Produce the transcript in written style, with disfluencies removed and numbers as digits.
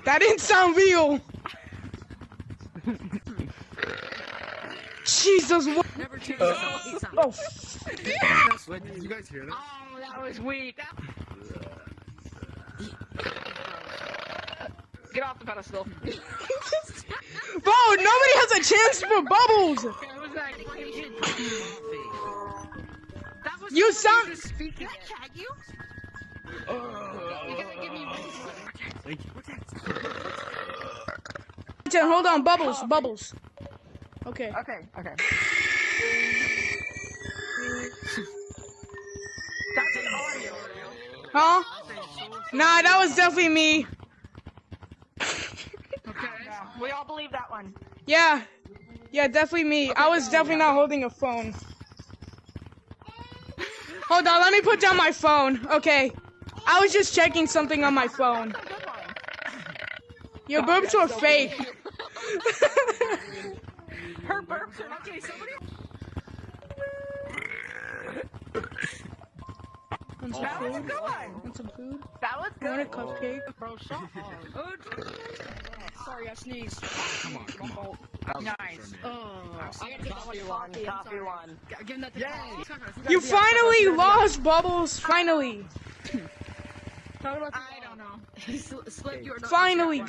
That didn't sound real. Jesus, what? Never change Oh, Wait, did you guys hear that? Oh, that was weak. Get off the pedestal. bro, nobody has a chance for bubbles. That was You someone sound- just speaking. Can I tag you? You gotta give me Hold on, bubbles. Okay. Okay. That's an audio. Huh? Nah, that was definitely me. Okay. We all believe that one. Yeah, definitely me. I was definitely not holding a phone. Hold on, let me put down my phone. Okay. I was just checking something on my phone. That's a good one. Your burps were fake. Her burps are okay. Somebody. Want some That was a food? good one. Want some food? That was Want a good. cupcake? Bro, so hard. Sorry, I sneezed. Come on, come on. Nice. I gotta get coffee one. Give him that. Yay! You finally lost, Bubbles. Finally. I don't know. Slip your. Finally.